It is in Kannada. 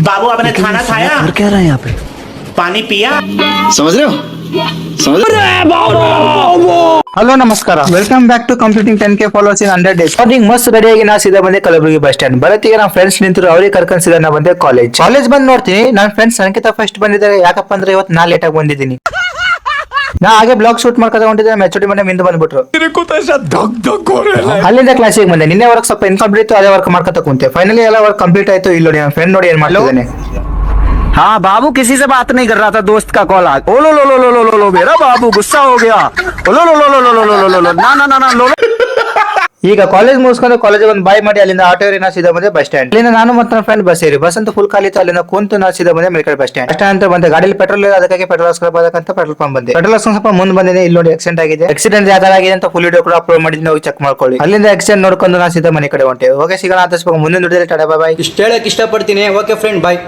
बाबू आपने खाना खाया? कर क्या रहा है यहाँ पे? पानी पिया? समझ रहे हो? समझ ಹಲೋ ನಮಸ್ಕಾರ, welcome back to completing 10K followers in 100 days. Morning ಮಸ್ತ್ ರೆಡಿ ಆಗಿ ನಾ ಸೀದಾ ಬಂದೆ ಕಲಬುರಗಿ ಬಸ್ ಸ್ಟ್ಯಾಂಡ್. ಬರತ್ತಿಗೆ ನಮ್ಮ ಫ್ರೆಂಡ್ಸ್ ನಿಂತರು, ಅವ್ರಿಗೆ ಕರ್ಕೊಂಡ್ ಸೀದಾ ನಾ ಬಂದೆ ಕಾಲೇಜ್ ಬಂದ್ ನೋಡ್ತೀನಿ ನನ್ನ ಫ್ರೆಂಡ್ಸ್ ನನಗಿಂತ ಫಸ್ಟ್ ಬಂದಿದ್ದಾರೆ. ಯಾಕಪ್ಪ ಅಂದ್ರೆ ಇವತ್ತು ನಾ ಲೇಟ್ ಆಗಿ ಬಂದಿದ್ದೀನಿ. ನಾ ಹಾಗೆ ಬ್ಲಾಗ್ ಶೂಟ್ ಮಾಡ್ಕೊಂಡು ಹೊಂಟಿದ್ದೆ, ಮೆಚುಡಿ ಮನೆ ಮಿಂದ ಬಂದ್ಬಿಟ್ರು. ಅಲ್ಲಿಂದ ಕ್ಲಾಸಿಗೆ ಬಂದೆ. ನಿನ್ನೆ ವರ್ಕ್ ಸ್ವಲ್ಪ ಇನ್ಕಂಪ್ಲೀಟ್ ಇತ್ತು, ಅದೇ ವರ್ಕ್ ಮಾಡ್ಕೊತ ಕುಂತೆ. ಫೈನಲಿ ಎಲ್ಲ ವರ್ಕ್ ಕಂಪ್ಲೀಟ್ ಆಯ್ತು. ಇಲ್ಲಿ ನೋಡಿ ನನ್ನ ಫ್ರೆಂಡ್ ನೋಡಿ ಏನ್ ಮಾಡ್ತಿದ್ದಾನೆ. हाँ बाबू किसी से बात नहीं कर रहा था, दोस्त का कॉल आ ओ लो लो लो लो लो लो लो मेरा बाबू गुस्सा हो गया ओ लो लो लो लो लो लो लो लो लो ना ना ना ना लो ಈಗ ಕಾಲೇಜ್ ಮುಗಿಸ್ಕೊಂಡು ಕಾಲೇಜಿಗೆ ಒಂದು ಬಾಯ್ ಮಾಡಿ ಅಲ್ಲಿಂದ ಆಟೋ ಏರಿ ನಾ ಸೀದಾ ಬಂದೆ ಬಸ್ ಸ್ಟ್ಯಾಂಡ್. ಅಲ್ಲಿಂದ ನಾನು ಮತ್ತು ನನ್ನ ಫ್ರೆಂಡ್ ಬಸ್ ಏರಿ. ಬಸ್ ಅಂತ ಫುಲ್ ಖಾಲಿ ಇತ್ತು. ಅಲ್ಲಿಂದ ಕುಂತು ನಾ ಸೀದಾ ಬಂದೆ ಮೆಡಿಕಲ್ ಬಸ್ ಸ್ಟ್ಯಾಂಡ್. ಅಂತ ಬಂದೆ. ಗಾಡಿಯಲ್ಲಿ ಪೆಟ್ರೋಲ್ ಇಲ್ಲ, ಅದಕ್ಕಾಗಿ ಪೆಟ್ರೋಲ್ ಹಾಕ್ಸ್ಕೊಳ್ಬೇಕಂತ ಪೆಟ್ರೋಲ್ ಪಂಪ್ ಬಂದೆ. ಪೆಟ್ರೋಲ್ ಹಾಕ್ಸ್ಕೊಂಡು ಸ್ವಲ್ಪ ಮುಂದೆ ಬಂದಿದೆ. ಇಲ್ಲಿ ನೋಡಿ ಆಕ್ಸಿಡೆಂಟ್ ಆಗಿದೆ. ಆಕ್ಸಿಡೆಂಟ್ ಯಾವ ಆಗಿದೆ ಅಂತ ಫುಲ್ ವಿಡಿಯೋ ಕೂಡ ಅಪ್ಲೋಡ್ ಮಾಡಿದ್ದೀನಿ, ಹೋಗಿ ಚೆಕ್ ಮಾಡ್ಕೊಳ್ಳಿ. ಅಲ್ಲಿಂದ ಆಕ್ಸಿಡೆಂಟ್ ನೋಡ್ಕೊಂಡು ನಾ ಸೀದಾ ಮನೆ ಕಡೆ ಹೊಂಟೆ. ಓಕೆ, ಸಿಗೋಣ. ಮುಂದಿನ ವಿಡಿಯೋದಲ್ಲಿ ಟಾಟಾ, ಬಾಯ್ ಬಾಯ್. ಇಷ್ಟ ಹೇಳಕ್ ಇಷ್ಟಪಡ್ತೀನಿ. ಓಕೆ ಫ್ರೆಂಡ್, ಬಾಯ್.